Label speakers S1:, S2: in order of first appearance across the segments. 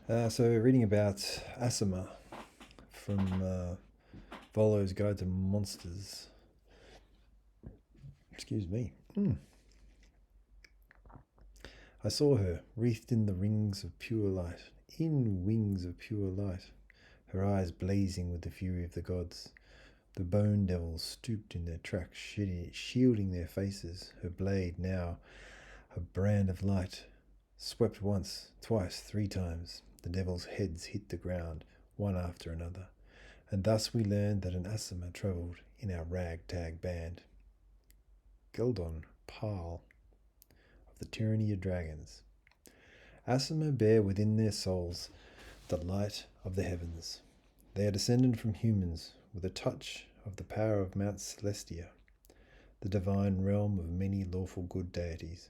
S1: So we're reading about Aasimar from Volo's Guide to Monsters. Excuse me. I saw her, wreathed in the rings of pure light, in wings of pure light, her eyes blazing with the fury of the gods. The bone devils stooped in their tracks, shielding their faces. Her blade, now a brand of light, swept once, twice, three times. The devils' heads hit the ground, one after another. And thus we learned that an Aasimar travelled in our ragtag band. Geldon Pal of the tyranny of dragons. Aasimar bear within their souls the light of the heavens. They are descended from humans with a touch of the power of Mount Celestia, the divine realm of many lawful good deities.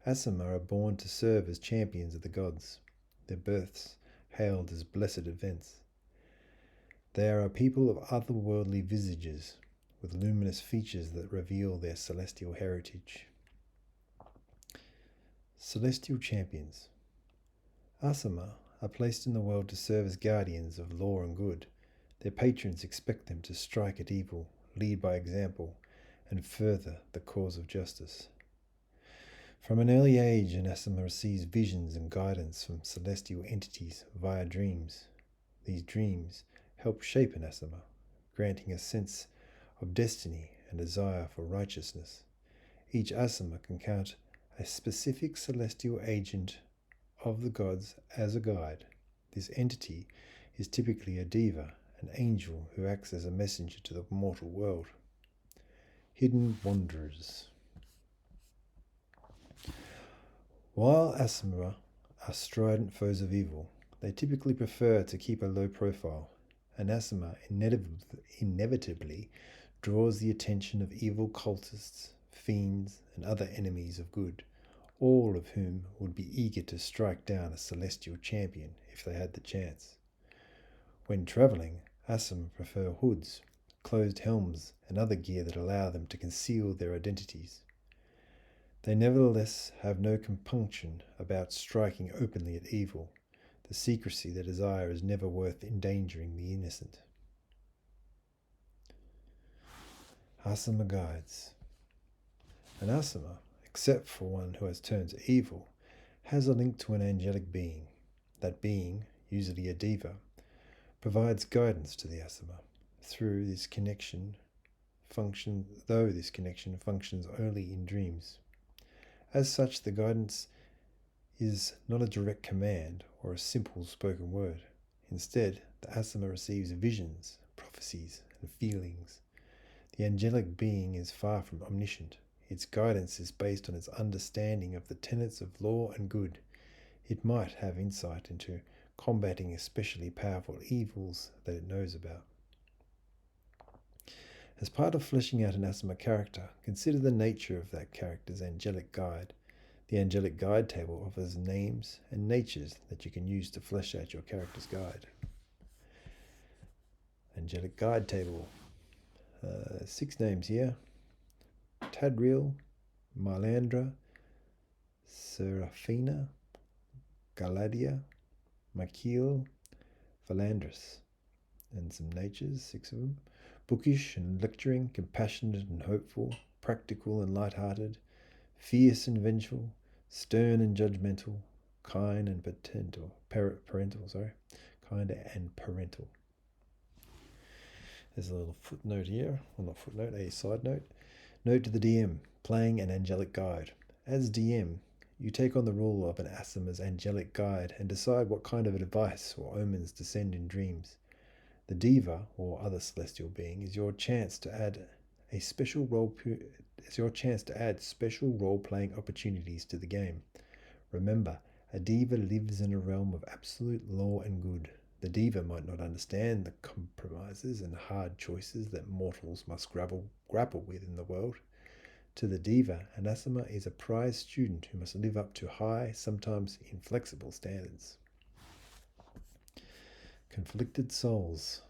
S1: Aasimar are born to serve as champions of the gods, their births hailed as blessed events. They are a people of otherworldly visages, with luminous features that reveal their celestial heritage. Celestial champions. Aasimar are placed in the world to serve as guardians of law and good. Their patrons expect them to strike at evil, lead by example, and further the cause of justice. From an early age, an Aasimar receives visions and guidance from celestial entities via dreams. These dreams help shape an Aasimar, granting a sense of destiny and desire for righteousness. Each Aasimar can count a specific celestial agent of the gods as a guide. This entity is typically a deva, an angel who acts as a messenger to the mortal world. Hidden Wanderers. While Aasimar are strident foes of evil, they typically prefer to keep a low profile. An Aasimar inevitably draws the attention of evil cultists, fiends, and other enemies of good, all of whom would be eager to strike down a celestial champion if they had the chance. When travelling, Aasimar prefer hoods, closed helms, and other gear that allow them to conceal their identities. They nevertheless have no compunction about striking openly at evil. The secrecy they desire is never worth endangering the innocent. Aasimar guides. An Aasimar, except for one who has turned to evil, has a link to an angelic being. That being, usually a deva, provides guidance to the Aasimar. Though this connection functions only in dreams. As such, the guidance is not a direct command or a simple spoken word. Instead, the Aasimar receives visions, prophecies, and feelings. The angelic being is far from omniscient. Its guidance is based on its understanding of the tenets of law and good. It might have insight into combating especially powerful evils that it knows about. As part of fleshing out an Aasimar character, consider the nature of that character's angelic guide. The angelic guide table offers names and natures that you can use to flesh out your character's guide. Angelic guide table. 6 names here: Tadriel, Mylandra, Seraphina, Galadia, Michael, Valandris. And some natures, 6 of them: bookish and lecturing, compassionate and hopeful, practical and light-hearted, fierce and vengeful, stern and judgmental, kind and kind and parental. There's a little footnote here, well, not footnote, a side note. Note to the DM, playing an angelic guide. As DM, you take on the role of an Aasimar's angelic guide and decide what kind of advice or omens to send in dreams. The Deva, or other celestial being, is your chance to add special role-playing opportunities to the game. Remember, a Deva lives in a realm of absolute law and good. The Deva might not understand the compromises and hard choices that mortals must grapple with in the world. To the Deva, an Aasimar is a prize student who must live up to high, sometimes inflexible standards. Conflicted souls.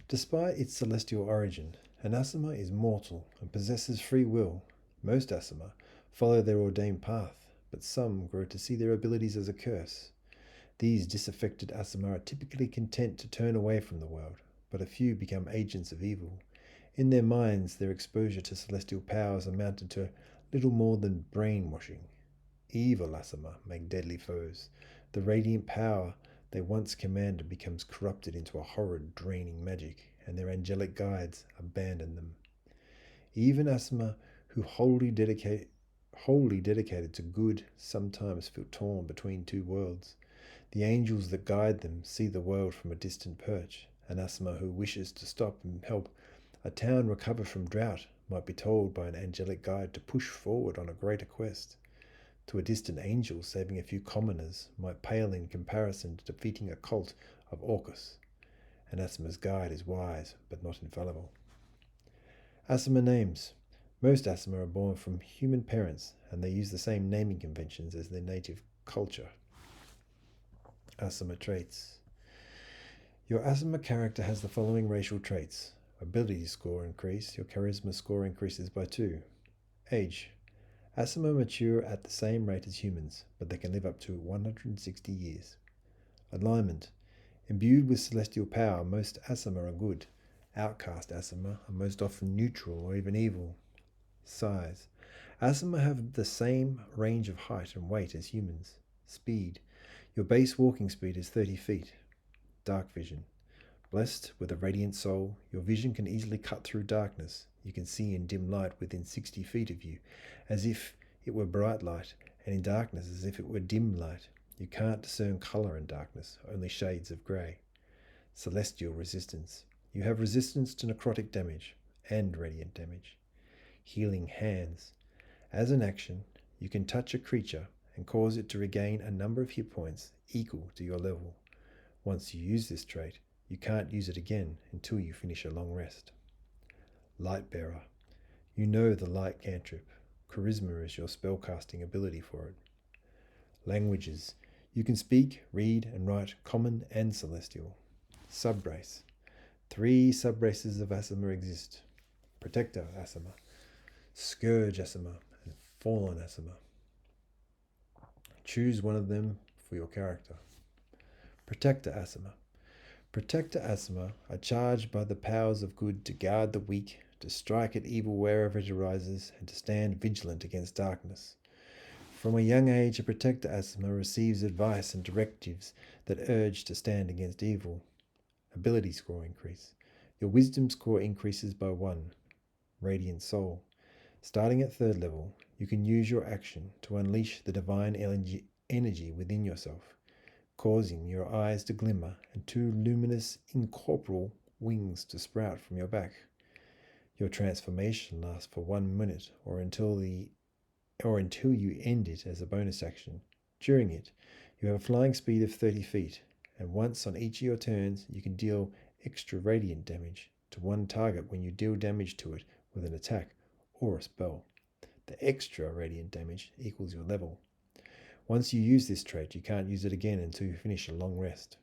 S1: Despite its celestial origin, an Aasimar is mortal and possesses free will. Most Aasimar follow their ordained path, but some grow to see their abilities as a curse. These disaffected Aasimar are typically content to turn away from the world, but a few become agents of evil. In their minds, their exposure to celestial powers amounted to little more than brainwashing. Evil Aasimar make deadly foes. The radiant power they once commanded becomes corrupted into a horrid, draining magic, and their angelic guides abandon them. Even Aasimar, who wholly dedicated to good, sometimes feel torn between two worlds. The angels that guide them see the world from a distant perch. An Aasimar who wishes to stop and help a town recover from drought might be told by an angelic guide to push forward on a greater quest. To a distant angel, saving a few commoners might pale in comparison to defeating a cult of Orcus. An Aasimar's guide is wise, but not infallible. Aasimar names. Most Aasimar are born from human parents, and they use the same naming conventions as their native culture. Aasimar traits. Your Aasimar character has the following racial traits. Ability score increase. Your charisma score increases by 2. Age. Aasimar mature at the same rate as humans, but they can live up to 160 years. Alignment. Imbued with celestial power, most Aasimar are good. Outcast Aasimar are most often neutral or even evil. Size. Aasimar have the same range of height and weight as humans. Speed. Your base walking speed is 30 feet. Dark vision. Blessed with a radiant soul, your vision can easily cut through darkness. You can see in dim light within 60 feet of you, as if it were bright light, and in darkness as if it were dim light. You can't discern colour in darkness, only shades of grey. Celestial resistance. You have resistance to necrotic damage and radiant damage. Healing hands. As an action, you can touch a creature and cause it to regain a number of hit points equal to your level. Once you use this trait, you can't use it again until you finish a long rest. Light Bearer. You know the light cantrip. Charisma is your spellcasting ability for it. Languages. You can speak, read, and write Common and Celestial. Subrace. 3 subraces of Aasimar exist. Protector Aasimar, Scourge Aasimar, and Fallen Aasimar. Choose one of them for your character. Protector Aasimar. Protector Aasimar are charged by the powers of good to guard the weak, to strike at evil wherever it arises, and to stand vigilant against darkness. From a young age, a Protector Aasimar receives advice and directives that urge to stand against evil. Ability score increase. Your wisdom score increases by 1. Radiant Soul. Starting at 3rd level, you can use your action to unleash the divine energy within yourself, causing your eyes to glimmer and 2 luminous incorporeal wings to sprout from your back. Your transformation lasts for 1 minute or until you end it as a bonus action. During it, you have a flying speed of 30 feet, and once on each of your turns, you can deal extra radiant damage to one target when you deal damage to it with an attack or a spell. The extra radiant damage equals your level. Once you use this trait, you can't use it again until you finish a long rest.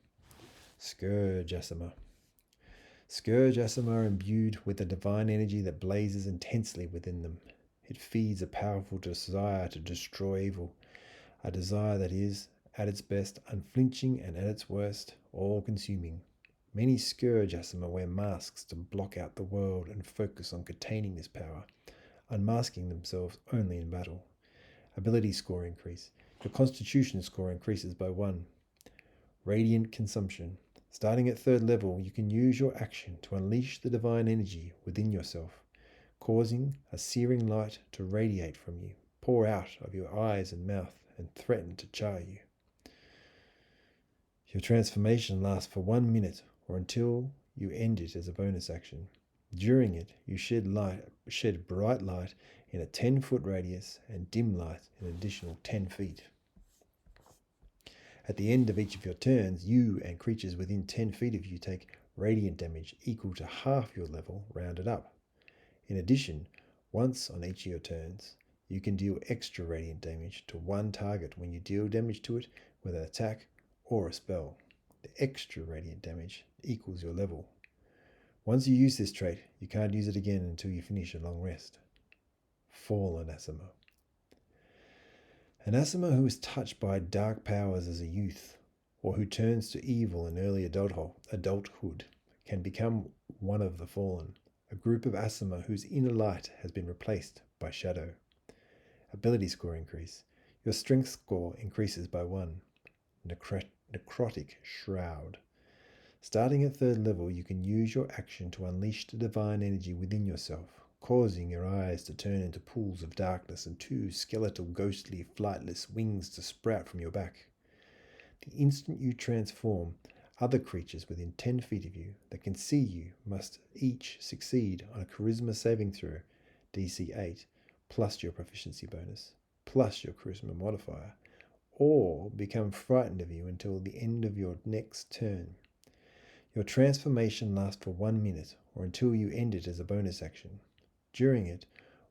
S1: Scourge Aasimar. Scourge Aasimar are imbued with a divine energy that blazes intensely within them. It feeds a powerful desire to destroy evil, a desire that is, at its best, unflinching and at its worst, all-consuming. Many Scourge Aasimar wear masks to block out the world and focus on containing this power, unmasking themselves only in battle. Ability score increase. Your constitution score increases by 1. Radiant Consumption. Starting at 3rd level, you can use your action to unleash the divine energy within yourself, causing a searing light to radiate from you, pour out of your eyes and mouth, and threaten to char you. Your transformation lasts for 1 minute or until you end it as a bonus action. During it, you shed bright light in a 10-foot radius and dim light in an additional 10 feet. At the end of each of your turns, you and creatures within 10 feet of you take radiant damage equal to half your level, rounded up. In addition, once on each of your turns, you can deal extra radiant damage to one target when you deal damage to it with an attack or a spell. The extra radiant damage equals your level. Once you use this trait, you can't use it again until you finish a long rest. Fallen Aasimar. An Aasimar who was touched by dark powers as a youth, or who turns to evil in early adulthood can become one of the fallen, a group of Aasimar whose inner light has been replaced by shadow. Ability score increase. Your strength score increases by 1. Necrotic Shroud. Starting at 3rd level, you can use your action to unleash the divine energy within yourself, causing your eyes to turn into pools of darkness and 2 skeletal, ghostly, flightless wings to sprout from your back. The instant you transform, other creatures within 10 feet of you that can see you must each succeed on a charisma saving throw, DC 8, plus your proficiency bonus, plus your charisma modifier, or become frightened of you until the end of your next turn. Your transformation lasts for 1 minute or until you end it as a bonus action. During it,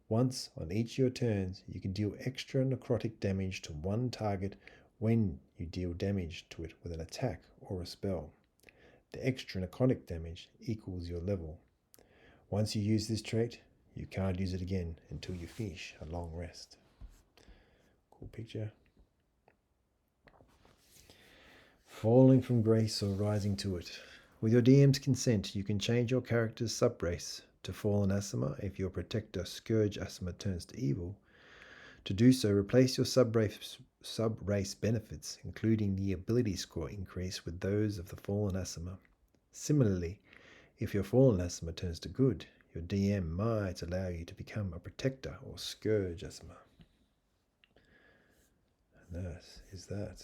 S1: once on each of your turns, you can deal extra necrotic damage to one target when you deal damage to it with an attack or a spell. The extra necrotic damage equals your level. Once you use this trait, you can't use it again until you finish a long rest. Cool picture. Falling from grace or rising to it. With your DM's consent, you can change your character's subrace to Fallen Aasimar if your protector Scourge Aasimar turns to evil. To do so, replace your subrace benefits, including the ability score increase, with those of the Fallen Aasimar. Similarly, if your Fallen Aasimar turns to good, your DM might allow you to become a protector or Scourge Aasimar. And that is that.